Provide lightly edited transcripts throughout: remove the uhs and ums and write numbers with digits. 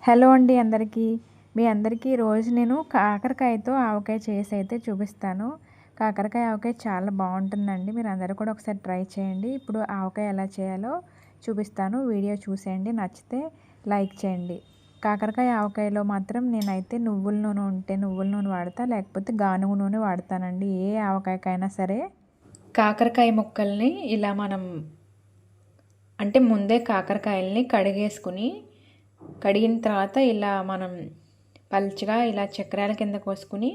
Hello అండి అందరికీ. మీ అందరికీ ఈరోజు నేను కాకరకాయతో ఆవకాయ చేసి అయితే చూపిస్తాను. కాకరకాయ ఆవకాయ చాలా బాగుంటుందండి. మీరు అందరూ కూడా ఒకసారి ట్రై చేయండి. ఇప్పుడు ఆవకాయ ఎలా చేయాలో చూపిస్తాను. వీడియో చూసేయండి. నచ్చితే లైక్ చేయండి. కాకరకాయ ఆవకాయలో మాత్రం నేనైతే నువ్వుల నూనె ఉంటే నువ్వుల నూనె వాడతా, లేకపోతే గానుగ నూనె వాడతానండి. ఏ ఆవకాయకైనా సరే. కాకరకాయ ముక్కల్ని ఇలా అంటే ముందే కాకరకాయల్ని కడిగిన తర్వాత ఇలా మనం పల్చగా ఇలా చక్రాల కింద కోసుకుని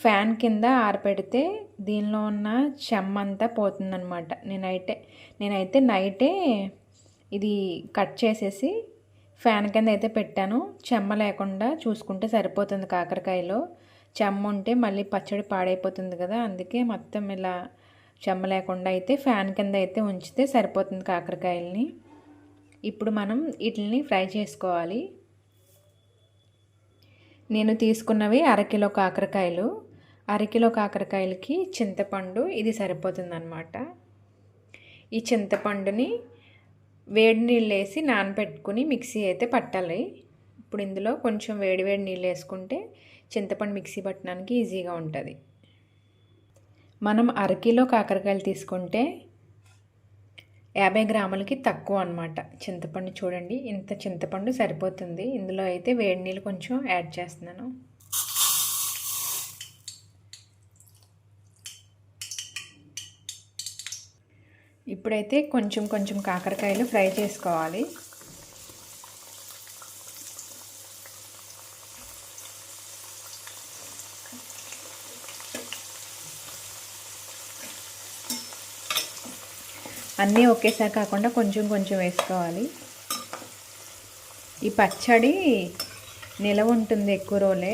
ఫ్యాన్ కింద ఆరపెడితే దీనిలో ఉన్న చెమ్మంతా పోతుందన్నమాట. నేనైతే నైటే ఇది కట్ చేసేసి ఫ్యాన్ కింద అయితే పెట్టాను. చెమ్మ లేకుండా చూసుకుంటే సరిపోతుంది. కాకరకాయలో చెమ్మ ఉంటే మళ్ళీ పచ్చడి పాడైపోతుంది కదా, అందుకే మొత్తం ఇలా చెమ్మ లేకుండా అయితే ఫ్యాన్ కింద అయితే ఉంచితే సరిపోతుంది కాకరకాయలని. ఇప్పుడు మనం వీటిని ఫ్రై చేసుకోవాలి. నేను తీసుకున్నవి అరకిలో కాకరకాయలు. అరకిలో కాకరకాయలకి చింతపండు ఇది సరిపోతుందన్నమాట. ఈ చింతపండుని వేడి నీళ్ళు వేసి నానబెట్టుకుని మిక్సీ అయితే పట్టాలి. ఇప్పుడు ఇందులో కొంచెం వేడి నీళ్ళు వేసుకుంటే చింతపండు మిక్సీ పట్టడానికి ఈజీగా ఉంటుంది. మనం అరకిలో కాకరకాయలు తీసుకుంటే 50 గ్రాములకి తక్కువ అన్నమాట చింతపండు. చూడండి, ఇంత చింతపండు సరిపోతుంది. ఇందులో అయితే వేడి నీళ్ళు కొంచెం యాడ్ చేస్తున్నాను. ఇప్పుడైతే కొంచెం కొంచెం కాకరకాయలు ఫ్రై చేసుకోవాలి. అన్నీ ఒకేసారి కాకుండా కొంచెం కొంచెం వేసుకోవాలి. ఈ పచ్చడి నిలవ ఉంటుంది ఎక్కువ రోజులే,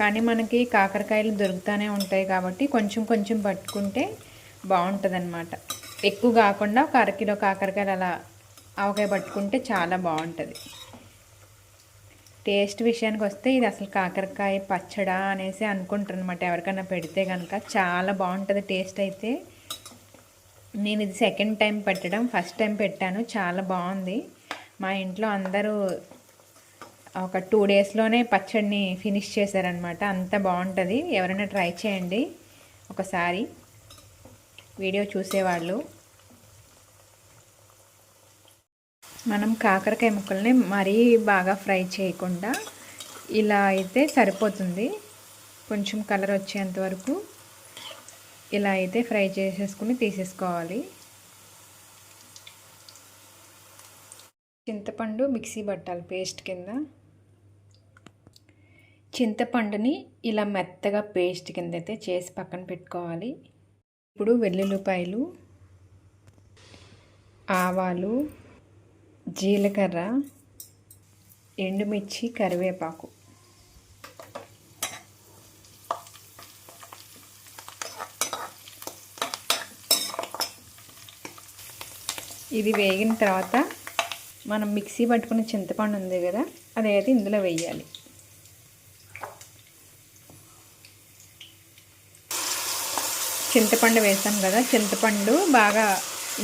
కానీ మనకి కాకరకాయలు దొరుకుతూనే ఉంటాయి కాబట్టి కొంచెం కొంచెం పట్టుకుంటే బాగుంటుంది. ఎక్కువ కాకుండా ఒక అరకిలో కాకరకాయలు అలా ఆవకాయ పట్టుకుంటే చాలా బాగుంటుంది. టేస్ట్ విషయానికి వస్తే ఇది అసలు కాకరకాయ పచ్చడా అనేసి అనుకుంటారు అనమాట. ఎవరికైనా పెడితే కనుక చాలా బాగుంటుంది టేస్ట్ అయితే. నేను ఇది సెకండ్ టైం పెట్టడం, ఫస్ట్ టైం పెట్టాను, చాలా బాగుంది. మా ఇంట్లో అందరూ ఒక 2 డేస్లోనే పచ్చడిని ఫినిష్ చేశారనమాట. అంత బాగుంటుంది. ఎవరైనా ట్రై చేయండి ఒకసారి వీడియో చూసేవాళ్ళు. మనం కాకరకాయ ముక్కల్ని మరీ బాగా ఫ్రై చేయకుండా ఇలా అయితే సరిపోతుంది. కొంచెం కలర్ వచ్చేంత వరకు ఇలా అయితే ఫ్రై చేసేసుకుని తీసేసుకోవాలి. చింతపండు మిక్సీ పట్టాలి పేస్ట్ కింద. చింతపండుని ఇలా మెత్తగా పేస్ట్ కింద అయితే చేసి పక్కన పెట్టుకోవాలి. ఇప్పుడు వెల్లుల్లిపాయలు, ఆవాలు, జీలకర్ర, ఎండుమిర్చి, కరివేపాకు, ఇది వేగిన తర్వాత మనం మిక్సీ పట్టుకున్న చింతపండు ఉంది కదా, అదైతే ఇందులో వేయాలి. చింతపండు వేసాం కదా, చింతపండు బాగా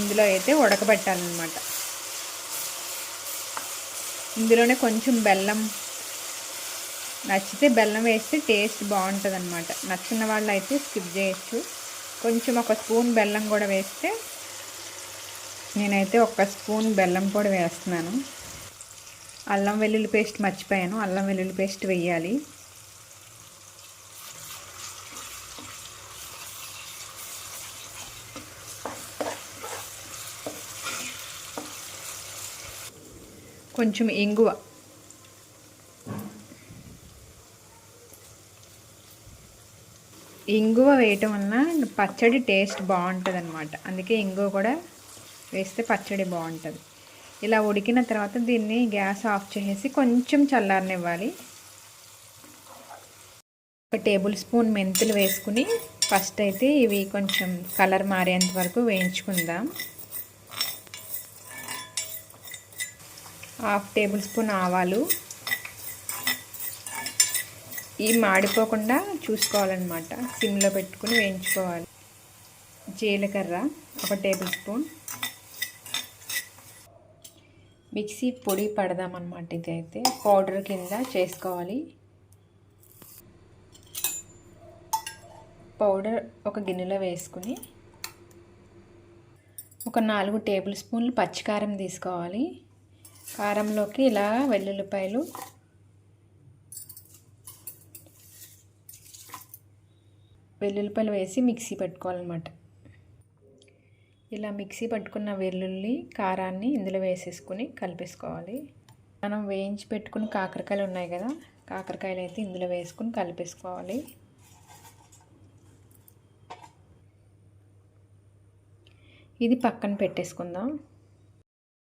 ఇందులో అయితే ఉడకబెట్టాలన్నమాట. ఇందులోనే కొంచెం బెల్లం, నచ్చితే బెల్లం వేస్తే టేస్ట్ బాగుంటుంది అన్నమాట. నచ్చిన వాళ్ళు అయితే స్కిప్ చేయొచ్చు. కొంచెం ఒక స్పూన్ బెల్లం కూడా వేస్తే, నేనైతే 1 స్పూన్ బెల్లం కూడా వేస్తున్నాను. అల్లం వెల్లుల్లి పేస్ట్ మర్చిపోయాను, అల్లం వెల్లుల్లి పేస్ట్ వేయాలి. కొంచెం ఇంగువ, ఇంగువ వేయటం వలన పచ్చడి టేస్ట్ బాగుంటుంది అన్నమాట. అందుకే ఇంగువ కూడా వేస్తే పచ్చడి బాగుంటుంది. ఇలా ఉడికిన తర్వాత దీన్ని గ్యాస్ ఆఫ్ చేసేసి కొంచెం చల్లారనివ్వాలి. 1 టేబుల్ స్పూన్ మెంతులు వేసుకుని ఫస్ట్ అయితే ఇవి కొంచెం కలర్ మారేంత వరకు వేయించుకుందాం. 1/2 టేబుల్ స్పూన్ ఆవాలు, ఇవి మాడిపోకుండా చూసుకోవాలన్నమాట, సిమ్లో పెట్టుకుని వేయించుకోవాలి. జీలకర్ర 1 టేబుల్ స్పూన్, మిక్సీ పొడి పడదామన్నమాట. ఇది అయితే పౌడర్ కింద చేసుకోవాలి. పౌడర్ ఒక గిన్నెలో వేసుకుని ఒక 4 టేబుల్ స్పూన్లు పచ్చికారం తీసుకోవాలి. కారంలోకి ఇలా వెల్లుల్లిపాయలు, వేసి మిక్సీ పట్టుకోవాలన్నమాట. ఇలా మిక్సీ పట్టుకున్న వెల్లుల్లి కారాన్ని ఇందులో వేసేసుకుని కలిపేసుకోవాలి. మనం వేయించి పెట్టుకుని కాకరకాయలు ఉన్నాయి కదా, కాకరకాయలు అయితే ఇందులో వేసుకుని కలిపేసుకోవాలి. ఇది పక్కన పెట్టేసుకుందాం.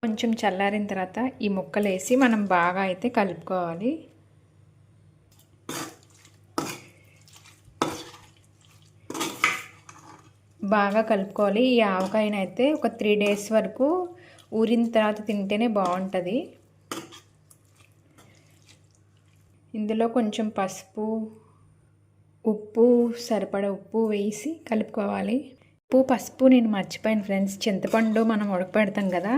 కొంచెం చల్లారిన తర్వాత ఈ ముక్కలు వేసి మనం బాగా అయితే కలుపుకోవాలి. బాగా కలుపుకోవాలి. ఈ ఆవకాయని అయితే ఒక 3 డేస్ వరకు ఊరిన తర్వాత తింటేనే బాగుంటుంది. ఇందులో కొంచెం పసుపు, ఉప్పు, సరిపడా ఉప్పు వేసి కలుపుకోవాలి. ఉప్పు, పసుపు నేను మర్చిపోయాను ఫ్రెండ్స్. చింతపండు మనం ఉడకపెడతాం కదా,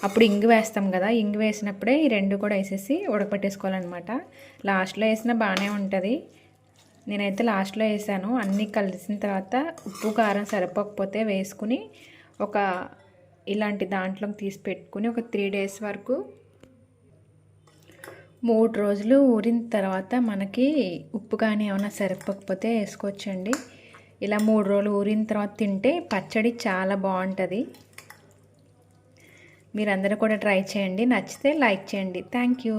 అప్పుడు ఇంగు వేస్తాం కదా, ఇంగు వేసినప్పుడే ఈ 2 కూడా వేసేసి ఉడకపెట్టేసుకోవాలన్నమాట. లాస్ట్లో వేసినా బాగానే ఉంటుంది. నేనైతే లాస్ట్లో వేసాను. అన్నీ కలిసిన తర్వాత ఉప్పు కారం సరిపోకపోతే వేసుకుని ఒక ఇలాంటి దాంట్లోకి తీసి పెట్టుకుని ఒక 3 డేస్ వరకు 3 రోజులు ఊరిన తర్వాత మనకి ఉప్పు కానీ ఏమైనా సరిపోకపోతే వేసుకోవచ్చండి. ఇలా 3 రోజులు ఊరిన తర్వాత తింటే పచ్చడి చాలా బాగుంటుంది. మీరందరూ కూడా ట్రై చేయండి. నచ్చితే లైక్ చేయండి. Thank you.